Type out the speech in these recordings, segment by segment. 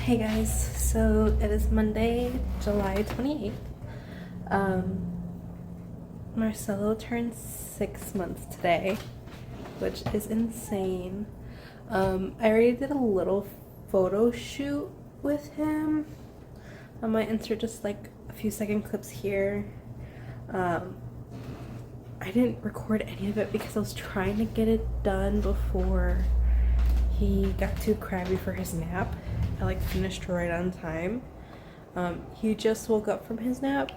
Hey guys, so it is Monday, July 28th. Marcelo turned 6 months today, which is insane. I already did a little photo shoot with him. I might insert just like a few second clips here. I didn't record any of it because I was trying to get it done before he got too crabby for his nap. I like finished right on time. He just woke up from his nap,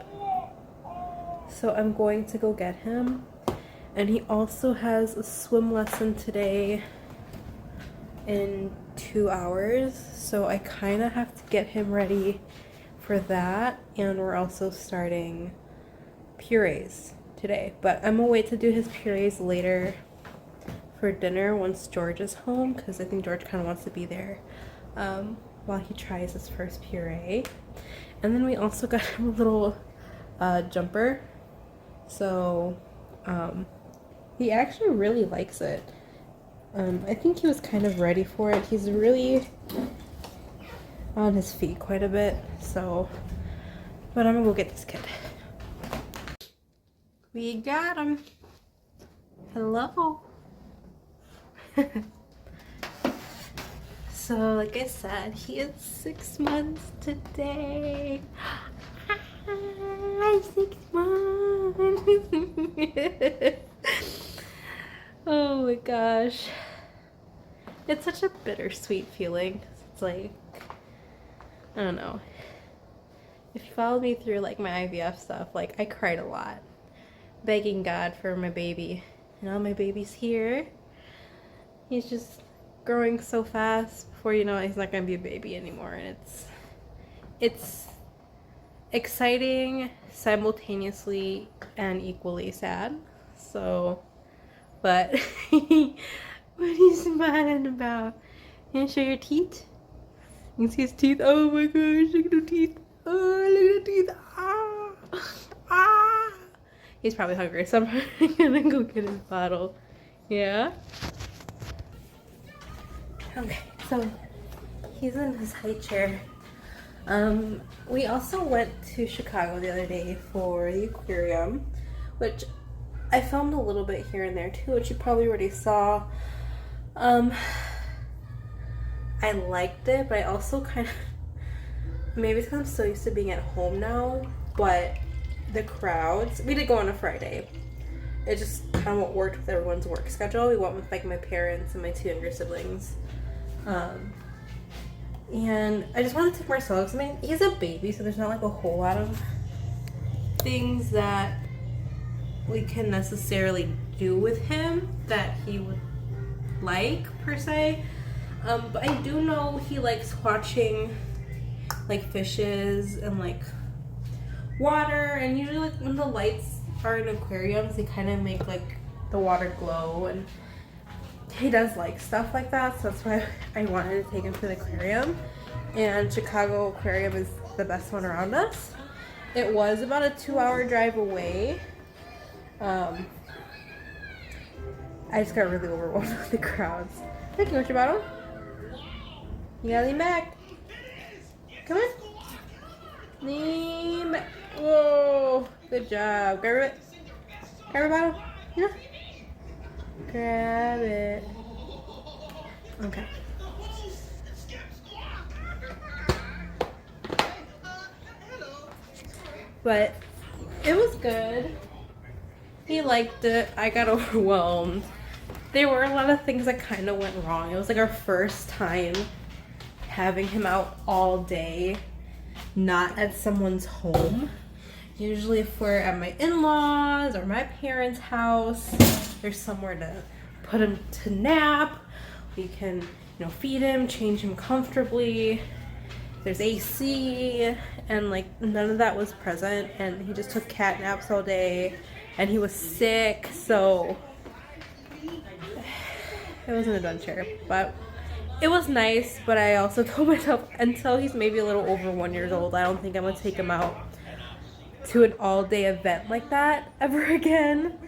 so I'm going to go get him. And he also has a swim lesson today in 2 hours, so I kind of have to get him ready for that. And we're also starting purees today, but I'm gonna wait to do his purees later for dinner once George is home, because I think George kind of wants to be there while he tries his first puree. And then we also got him a little jumper, so he actually really likes it. I think he was kind of ready for it. He's really on his feet quite a bit, so, but I'm gonna go get this kid. We got him. Hello. So, like I said, he is 6 months today. Hi, 6 months. Oh my gosh. It's such a bittersweet feeling. It's like, I don't know. If you followed me through like my IVF stuff, like I cried a lot, begging God for my baby. And now my baby's here. He's just growing so fast. Before you know it, he's not gonna be a baby anymore, and it's exciting simultaneously and equally sad. So, but what are you smiling about? You wanna show your teeth? You can see his teeth. Oh my gosh, look at the teeth. Oh, look at the teeth. Ah, ah. He's probably hungry, so I'm probably gonna go get his bottle. Yeah. Okay, so he's in his high chair. We also went to Chicago the other day for the aquarium, which I filmed a little bit here and there too, which you probably already saw. I liked it, but I also kind of, maybe it's because I'm so used to being at home now, but the crowds, we did go on a Friday. It just kind of what worked with everyone's work schedule. We went with like my parents and my 2 younger siblings. And I just wanted to take Marcelo because I mean, he's a baby, so there's not like a whole lot of things that we can necessarily do with him that he would like per se. But I do know he likes watching like fishes and like water, and usually like when the lights are in aquariums, they kind of make like the water glow, and he does like stuff like that, so that's why I wanted to take him to the aquarium. And Chicago Aquarium is the best one around us. It was about a 2-hour drive away. I just got really overwhelmed with the crowds. Thank you, what's your bottle? You gotta lean back. Come on. Lean back. Whoa, good job. Grab it. Grab a bottle. Yeah. Grab it. Okay. But it was good. He liked it. I got overwhelmed. There were a lot of things that kind of went wrong. It was like our first time having him out all day, not at someone's home. Usually if we're at my in-laws or my parents' house, there's somewhere to put him to nap. We can, you know, feed him, change him comfortably. There's AC, and like none of that was present, and he just took cat naps all day, and he was sick, so it was an adventure. But it was nice, but I also told myself until he's maybe a little over 1 year old, I don't think I'm gonna take him out to an all-day event like that ever again,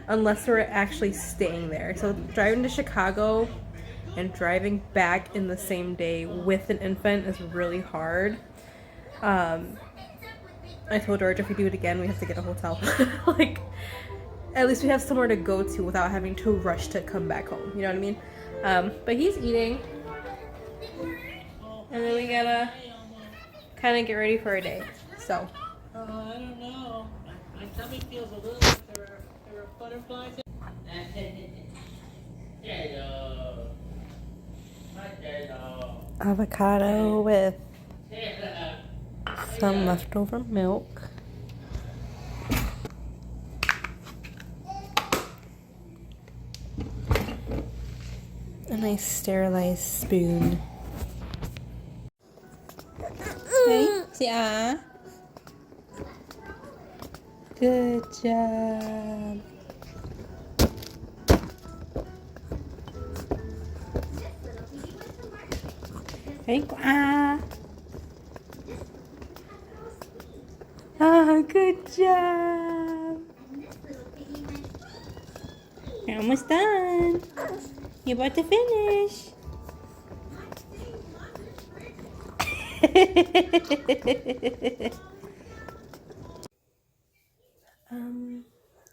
unless we're actually staying there. So driving to Chicago, and driving back in the same day with an infant is really hard. I told George if we do it again, we have to get a hotel. Like, at least we have somewhere to go to without having to rush to come back home. You know what I mean? But he's eating. And then we gotta kind of get ready for a day. So. I don't know. My tummy feels a little like there are butterflies. Avocado with some leftover milk. A nice sterilized spoon. Hey, say ah. Good job. Hey, ah. Ah, good job. You're almost done. You're about to finish.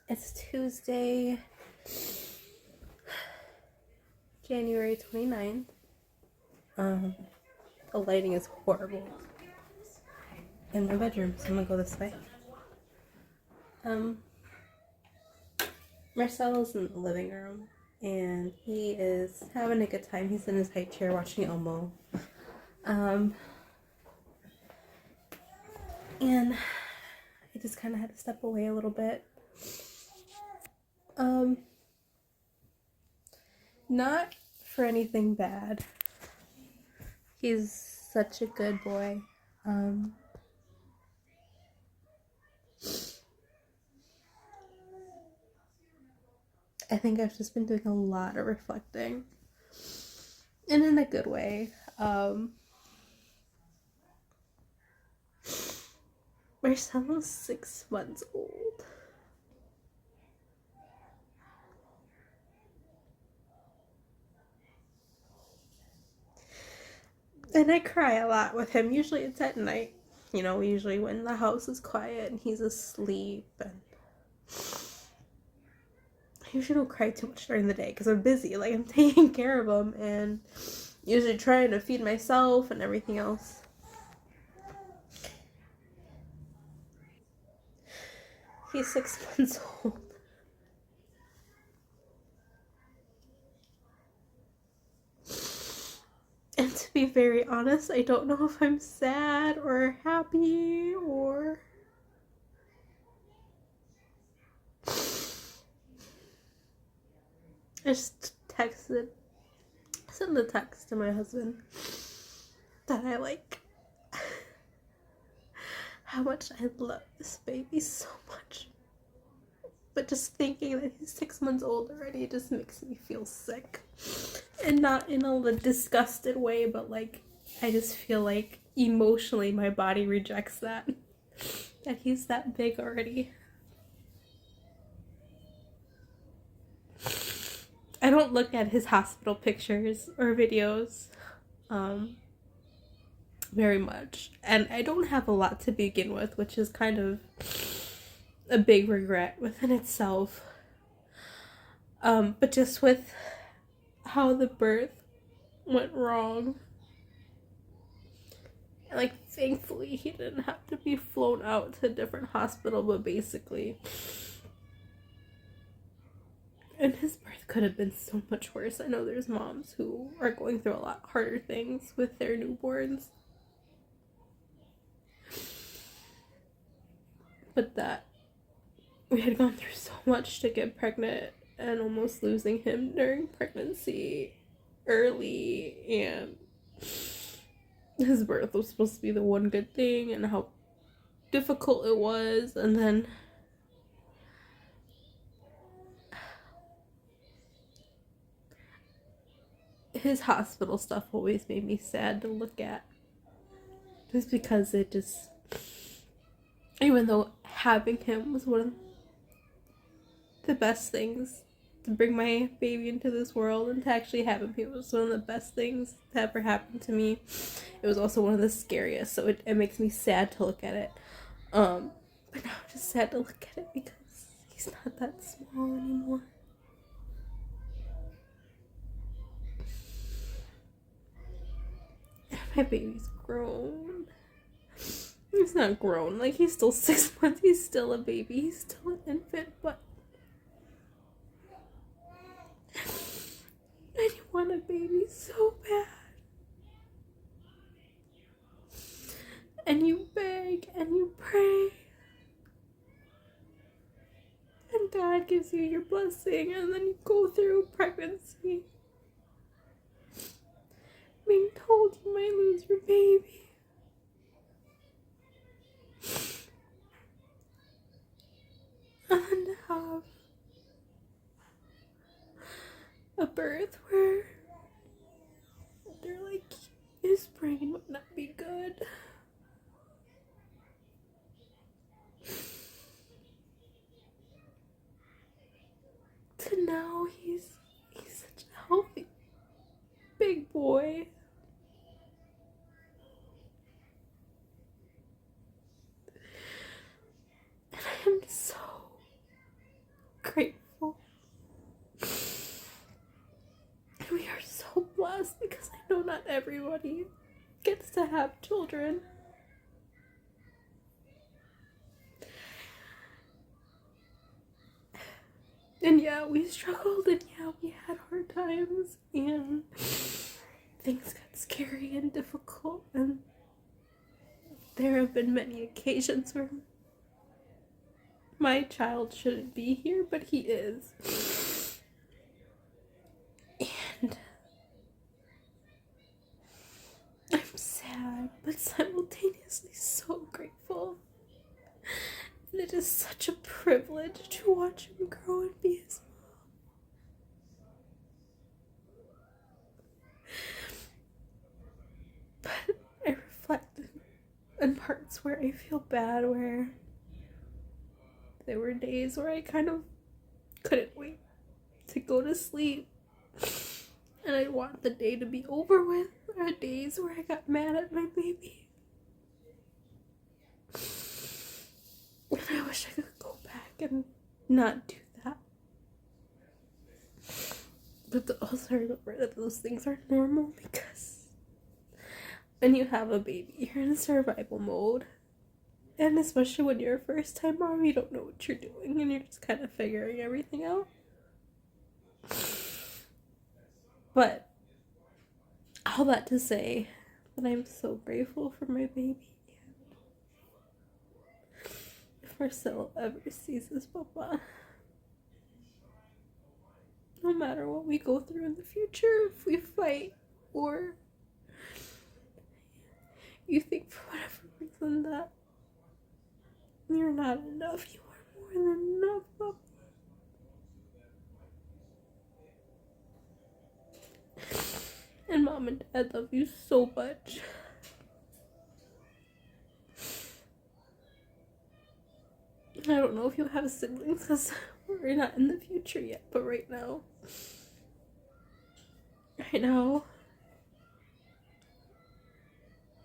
It's Tuesday, January 29th. The lighting is horrible in my bedroom, so I'm gonna go this way. Marcelo's in the living room, and he is having a good time. He's in his high chair watching Elmo. And I just kind of had to step away a little bit. Not for anything bad. He's such a good boy. I think I've just been doing a lot of reflecting. And in a good way. Marcelo's 6 months old. And I cry a lot with him. Usually it's at night. You know, usually when the house is quiet and he's asleep. And I usually don't cry too much during the day because I'm busy. Like, I'm taking care of him and usually trying to feed myself and everything else. He's 6 months old. And to be very honest, I don't know if I'm sad or happy or... I just sent a text to my husband that I like how much I love this baby so much. But just thinking that he's 6 months old already just makes me feel sick. And not in a disgusted way, but like, I just feel like emotionally my body rejects that. That he's that big already. I don't look at his hospital pictures or videos very much. And I don't have a lot to begin with, which is kind of a big regret within itself. But just with how the birth went wrong. And like, thankfully he didn't have to be flown out to a different hospital, but basically. And his birth could have been so much worse. I know there's moms who are going through a lot harder things with their newborns. But that we had gone through so much to get pregnant and almost losing him during pregnancy early, and his birth was supposed to be the one good thing, and how difficult it was. And then his hospital stuff always made me sad to look at, just because it just, even though having him was one of the best things to bring my baby into this world and to actually have him here was one of the best things that ever happened to me. It was also one of the scariest, so it makes me sad to look at it. But now I'm just sad to look at it because he's not that small anymore. And my baby's grown. He's not grown, like he's still 6 months, he's still a baby, he's still an infant, but I want a baby so bad. And you beg and you pray. And God gives you your blessing, and then you go through pregnancy. Being told you might lose your baby. And then to have a birth where they're like, his brain would not be good. To now he's such a healthy big boy. And I am so grateful. And we are so blessed because I know not everybody gets to have children. And yeah, we struggled, and yeah, we had hard times, and things got scary and difficult, and there have been many occasions where my child shouldn't be here, but he is. And I'm sad, but simultaneously so grateful. And it is such a privilege to watch him grow and be his mom. But I reflect on parts where I feel bad, where there were days where I kind of couldn't wait to go to sleep. And I want the day to be over with. There are days where I got mad at my baby. And I wish I could go back and not do that. But to also remember that those things are normal, because when you have a baby, you're in survival mode. And especially when you're a first time mom, you don't know what you're doing and you're just kind of figuring everything out. But all that to say that I'm so grateful for my baby. If Marcel ever sees this, Papa, no matter what we go through in the future, if we fight or you think for whatever reason that you're not enough, you are more than enough, Papa. And Mom and Dad love you so much. I don't know if you have siblings, because we're not in the future yet, but right now,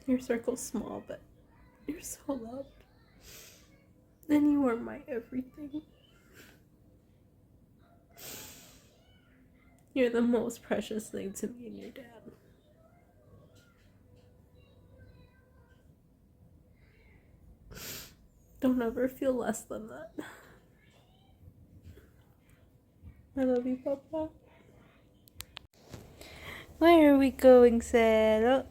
your circle's small, but you're so loved. And you are my everything. You're the most precious thing to me and your dad. Don't ever feel less than that. I love you, Papa. Where are we going, Sarah?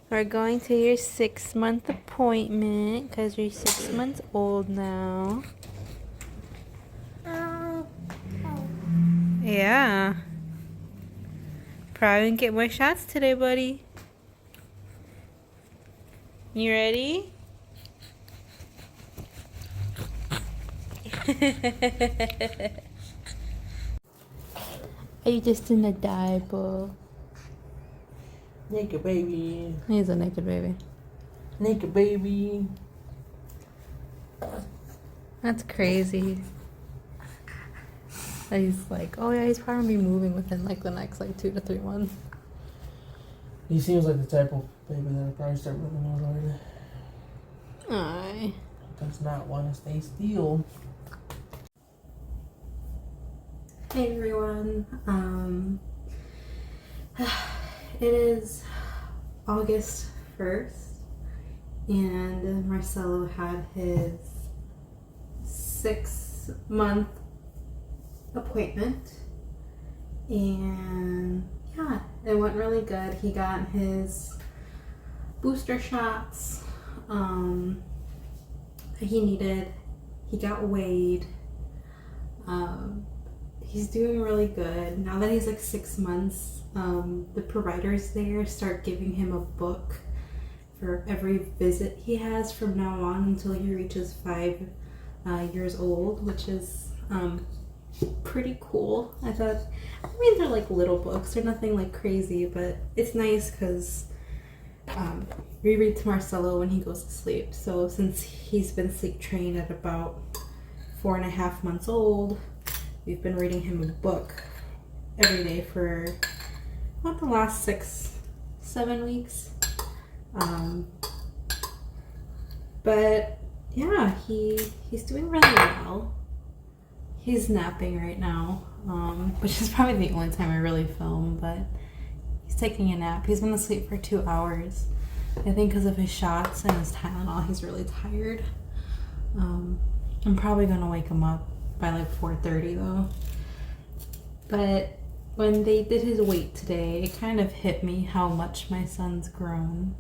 We're going to your 6-month appointment because you're 6 months old now. Yeah. Probably gonna get more shots today, buddy. You ready? Are you just in a diaper? Naked baby. He's a naked baby. Naked baby. That's crazy. And he's like, oh yeah, he's probably gonna be moving within like the next like 2 to 3 months. He seems like the type of baby that'll probably start moving out already. Aye. Does not want to stay still. Hey everyone. It is August 1st, and Marcelo had his 6-month appointment, and yeah, it went really good. He got his booster shots he needed. He got weighed. He's doing really good. Now that he's like 6 months, the providers there start giving him a book for every visit he has from now on until he reaches 5 years old, which is pretty cool. I mean, they're like little books. They're nothing like crazy, but it's nice because we read to Marcelo when he goes to sleep. So since he's been sleep trained at about 4.5 months old, we've been reading him a book every day for about the last 6-7 weeks. But yeah, he's doing really well. He's napping right now, which is probably the only time I really film, but he's taking a nap. He's been asleep for 2 hours. I think because of his shots and his Tylenol, he's really tired. I'm probably gonna wake him up by like 4:30 though. But when they did his weight today, it kind of hit me how much my son's grown.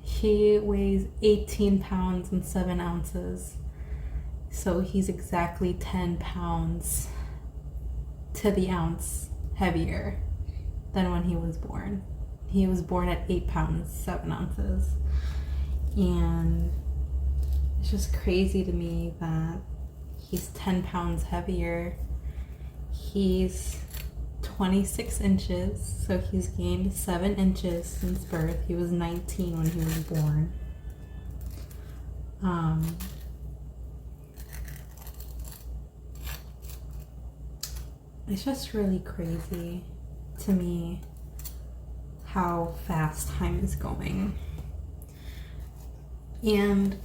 He weighs 18 pounds and 7 ounces. So he's exactly 10 pounds to the ounce heavier than when he was born. He was born at 8 pounds, 7 ounces. And it's just crazy to me that he's 10 pounds heavier. He's 26 inches, so he's gained 7 inches since birth. He was 19 when he was born. It's just really crazy to me how fast time is going. And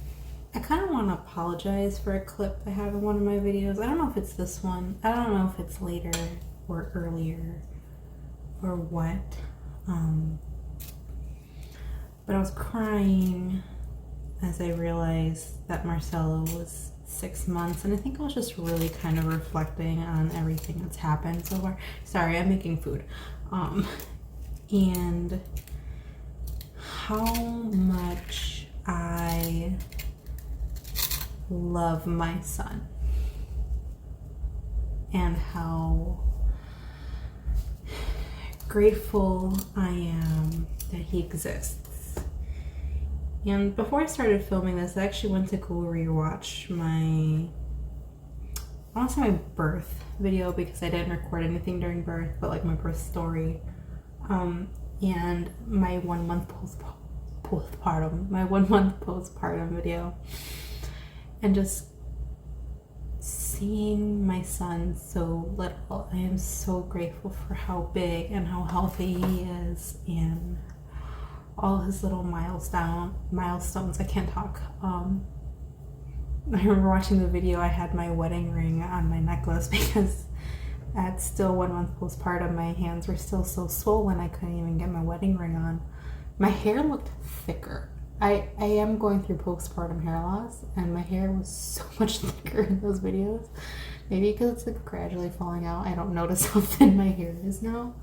I kind of want to apologize for a clip I have in one of my videos. I don't know if it's this one. I don't know if it's later or earlier or what. But I was crying as I realized that Marcelo was 6 months, and I think I was just really kind of reflecting on everything that's happened so far. Sorry, I'm making food. And how much I love my son and how grateful I am that he exists. And before I started filming this, I actually went to go rewatch I want to say my birth video, because I didn't record anything during birth, but like my birth story, and my 1 month postpartum video, and just seeing my son so little. I am so grateful for how big and how healthy he is, and all his little milestones. I can't talk. I remember watching the video, I had my wedding ring on my necklace because at still 1 month postpartum, my hands were still so swollen I couldn't even get my wedding ring on. My hair looked thicker. I am going through postpartum hair loss, and my hair was so much thicker in those videos. Maybe because it's like gradually falling out. I don't notice how thin my hair is now.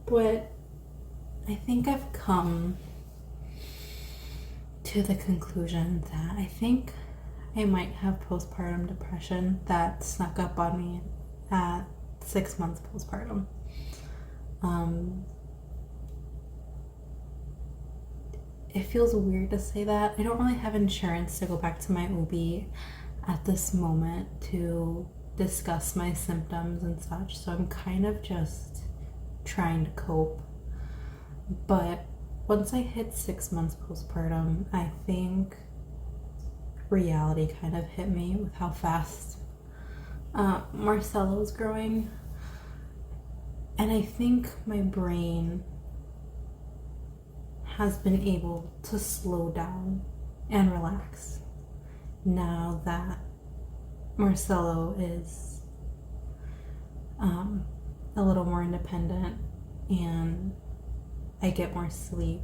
But I think I've come to the conclusion that I think I might have postpartum depression that snuck up on me at 6 months postpartum. It feels weird to say that. I don't really have insurance to go back to my OB at this moment to discuss my symptoms and such, so I'm kind of just trying to cope. But once I hit 6 months postpartum, I think reality kind of hit me with how fast Marcelo was growing. And I think my brain has been able to slow down and relax now that Marcelo is a little more independent and I get more sleep.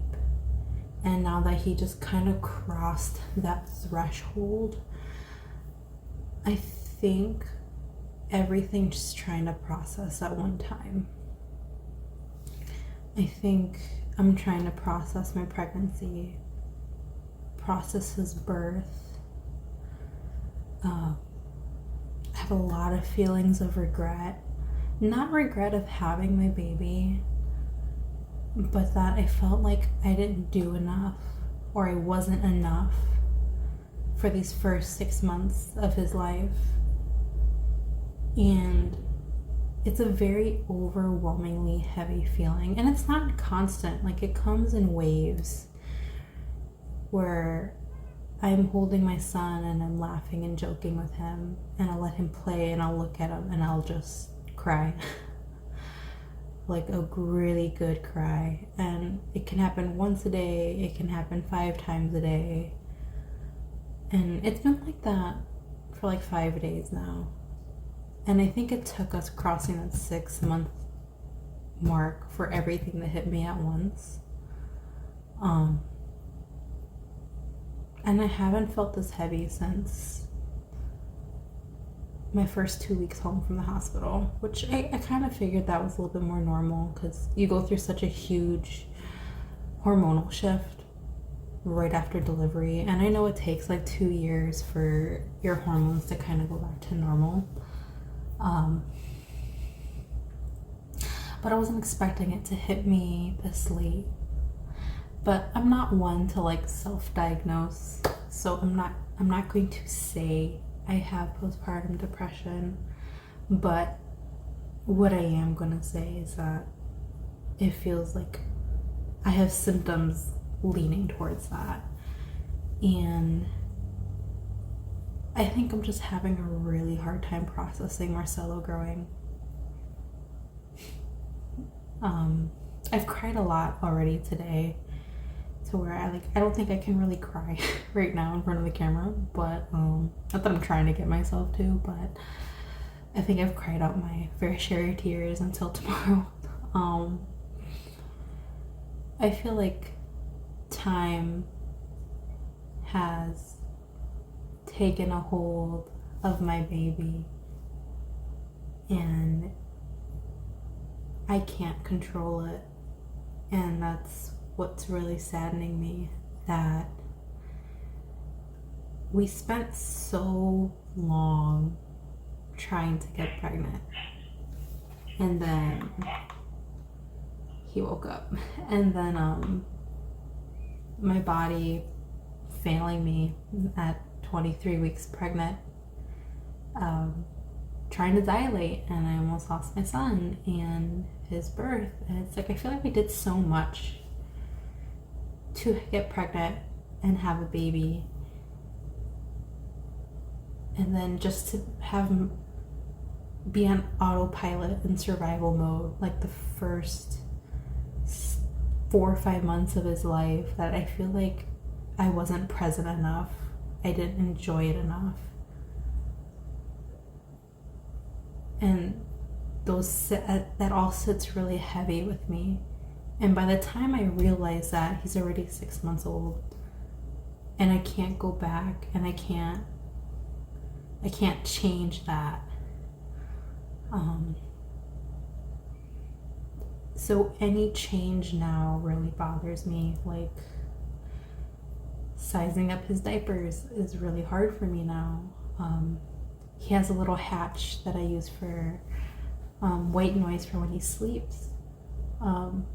And now that he just kind of crossed that threshold, I think everything's just trying to process at one time. I think I'm trying to process my pregnancy, process his birth. I have a lot of feelings of regret. Not regret of having my baby, but that I felt like I didn't do enough or I wasn't enough for these first 6 months of his life. And it's a very overwhelmingly heavy feeling, and it's not constant. Like, it comes in waves where I'm holding my son and I'm laughing and joking with him, and I'll let him play and I'll look at him and I'll just cry. Like a really good cry. And it can happen once a day, it can happen 5 times a day, and it's been like that for like 5 days now. And I think it took us crossing that 6-month mark for everything to hit me at once. And I haven't felt this heavy since my first 2 weeks home from the hospital, which I kind of figured that was a little bit more normal because you go through such a huge hormonal shift right after delivery. And I know it takes like 2 years for your hormones to kind of go back to normal. But I wasn't expecting it to hit me this late. But I'm not one to like self-diagnose, so I'm not going to say I have postpartum depression. But what I am gonna say is that it feels like I have symptoms leaning towards that. And I think I'm just having a really hard time processing Marcelo growing. I've cried a lot already today, to where I don't think I can really cry right now in front of the camera, but not that I'm trying to get myself to, but I think I've cried out my fair share of tears until tomorrow. I feel like time has taken a hold of my baby and I can't control it, and that's what's really saddening me, that we spent so long trying to get pregnant, and then he woke up, and then my body failing me at 23 weeks pregnant, trying to dilate, and I almost lost my son and his birth. And it's like I feel like we did so much to get pregnant and have a baby, and then just to have him be on autopilot in survival mode like the first 4 or 5 months of his life, that I feel like I wasn't present enough, I didn't enjoy it enough. And that all sits really heavy with me. And by the time I realize that he's already 6 months old, and I can't go back, and I can't change that. So any change now really bothers me. Like, sizing up his diapers is really hard for me now. He has a little hatch that I use for white noise for when he sleeps.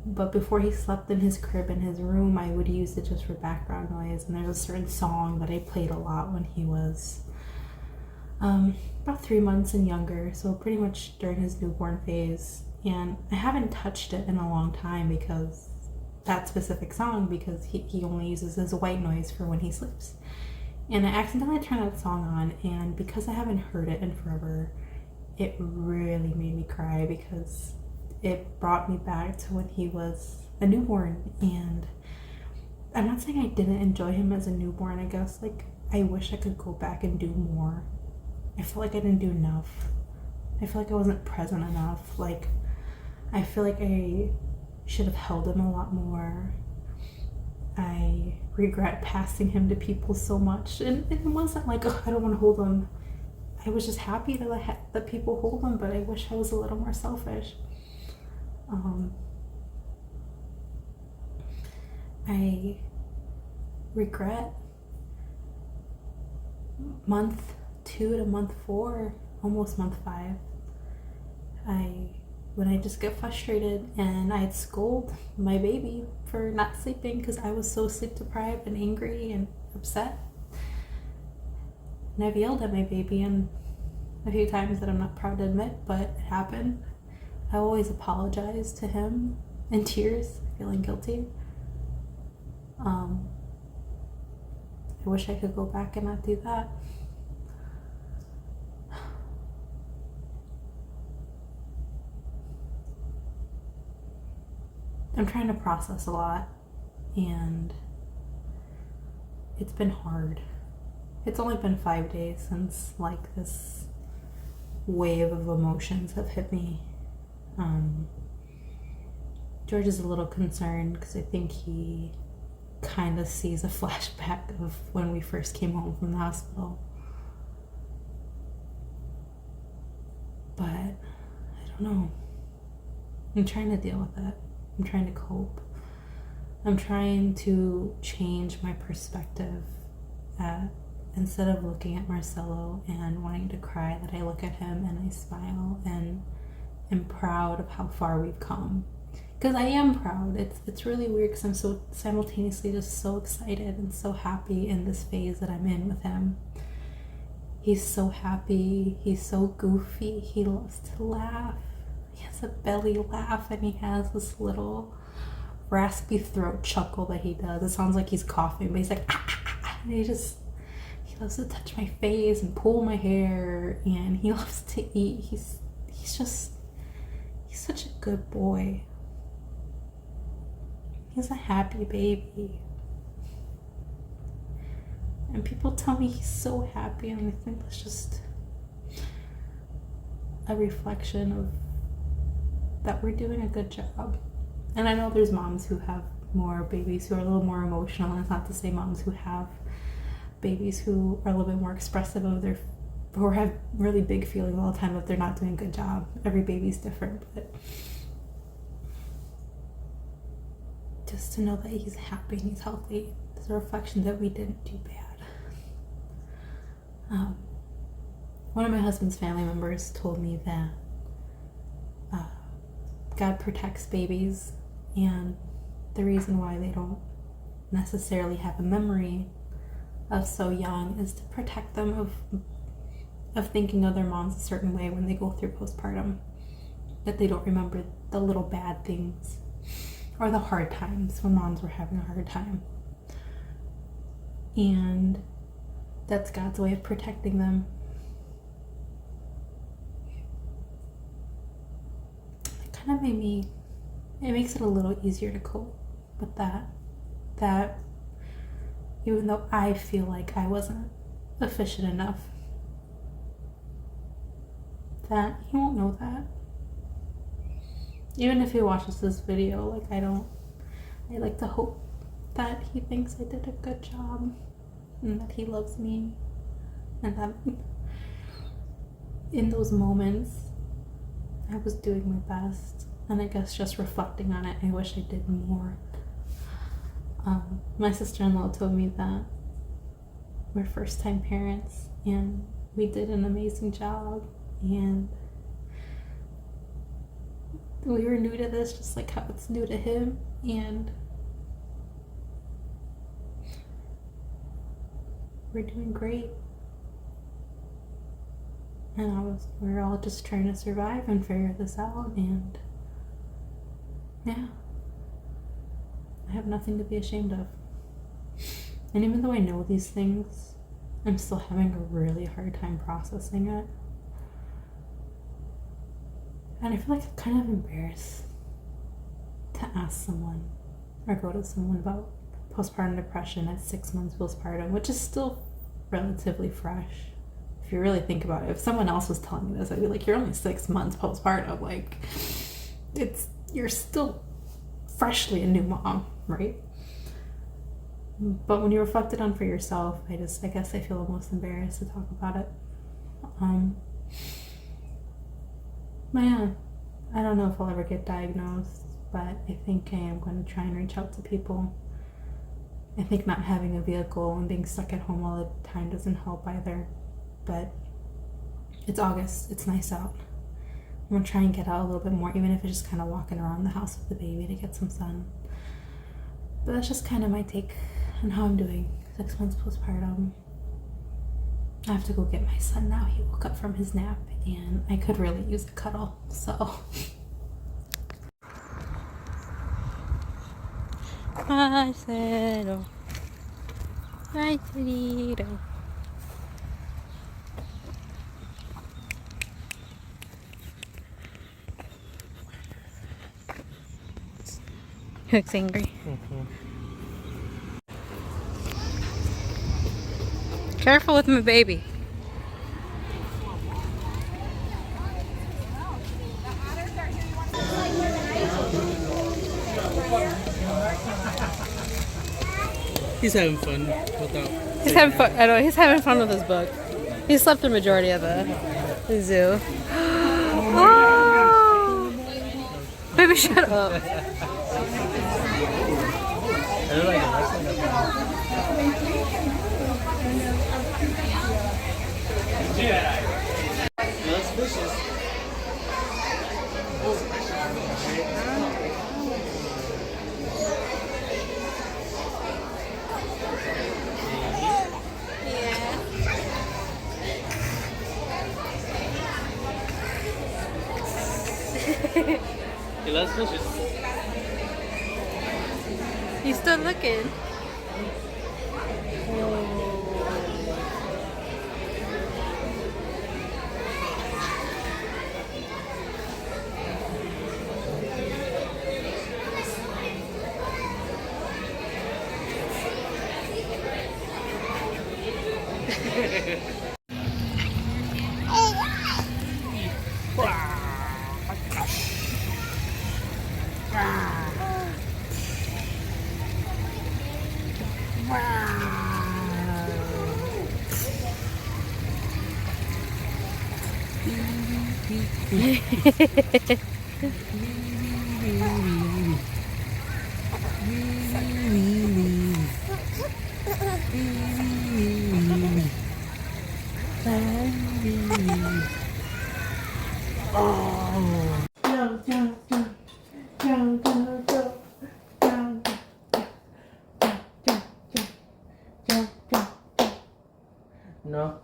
But before he slept in his crib in his room, I would use it just for background noise. And there's a certain song that I played a lot when he was about 3 months and younger, so pretty much during his newborn phase. And I haven't touched it in a long time because that specific song because he only uses his white noise for when he sleeps. And I accidentally turned that song on, and because I haven't heard it in forever, it really made me cry because it brought me back to when he was a newborn. And I'm not saying I didn't enjoy him as a newborn. I guess, like, I wish I could go back and do more. I feel like I didn't do enough. I feel like I wasn't present enough. Like, I feel like I should have held him a lot more. I regret passing him to people so much. And it wasn't like, oh, I don't want to hold him. I was just happy that that people hold him, but I wish I was a little more selfish. I regret month 2 to month 4, almost month 5. When I just get frustrated and I'd scold my baby for not sleeping because I was so sleep deprived and angry and upset. And I've yelled at my baby and a few times that I'm not proud to admit, but it happened. I always apologize to him in tears, feeling guilty. I wish I could go back and not do that. I'm trying to process a lot, and it's been hard. It's only been 5 days since, like, this wave of emotions have hit me. George is a little concerned because I think he kind of sees a flashback of when we first came home from the hospital. But I don't know. I'm trying to deal with it. I'm trying to cope. I'm trying to change my perspective. Instead of looking at Marcelo and wanting to cry, that I look at him and I smile and am proud of how far we've come. Because I am proud. It's really weird because I'm so simultaneously just so excited and so happy in this phase that I'm in with him. He's so happy. He's so goofy. He loves to laugh. He has a belly laugh and he has this little raspy throat chuckle that he does. It sounds like he's coughing, but he's like, ah, ah, ah. And he loves to touch my face and pull my hair, and he loves to eat. He's such a good boy. He's a happy baby. And people tell me he's so happy, and I think that's just a reflection of that we're doing a good job. And I know there's moms who have more babies who are a little more emotional, and it's not to say moms who have babies who are a little bit more expressive of their, or have really big feelings all the time, if they're not doing a good job. Every baby's different, but just to know that he's happy and he's healthy is a reflection that we didn't do bad. One of my husband's family members told me that God protects babies, and the reason why they don't necessarily have a memory of so young is to protect them of thinking of their moms a certain way when they go through postpartum, that they don't remember the little bad things or the hard times when moms were having a hard time. And that's God's way of protecting them. It kind of it makes it a little easier to cope with that even though I feel like I wasn't efficient enough, that he won't know that. Even if he watches this video, like, I like to hope that he thinks I did a good job and that he loves me, and that in those moments I was doing my best. And I guess just reflecting on it, I wish I did more. My sister-in-law told me that we're first-time parents and we did an amazing job, and we were new to this just like how it's new to him, and we're doing great. And we're all just trying to survive and figure this out, and yeah, I have nothing to be ashamed of. And even though I know these things, I'm still having a really hard time processing it. And I feel like I'm kind of embarrassed to ask someone or go to someone about postpartum depression at 6 months postpartum, which is still relatively fresh. If you really think about it, if someone else was telling me this, I'd be like, you're only 6 months postpartum. Like, you're still freshly a new mom, right? But when you reflect it on for yourself, I guess I feel most embarrassed to talk about it. But yeah, I don't know if I'll ever get diagnosed, but I think I am going to try and reach out to people. I think not having a vehicle and being stuck at home all the time doesn't help either. But it's August, it's nice out. I'm gonna try and get out a little bit more, even if it's just kind of walking around the house with the baby to get some sun. But that's just kind of my take on how I'm doing. 6 months postpartum. I have to go get my son now. He woke up from his nap and I could really use a cuddle, so. Marcelo. Marcelito. He looks angry. Careful with my baby. He's having fun without. He's having fun. I know he's having fun with his book. He slept the majority of the zoo. Oh, baby, shut up. That's vicious. He loves fishes. He's still looking. No.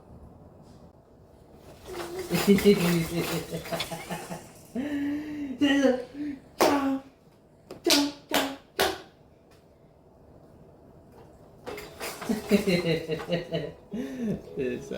This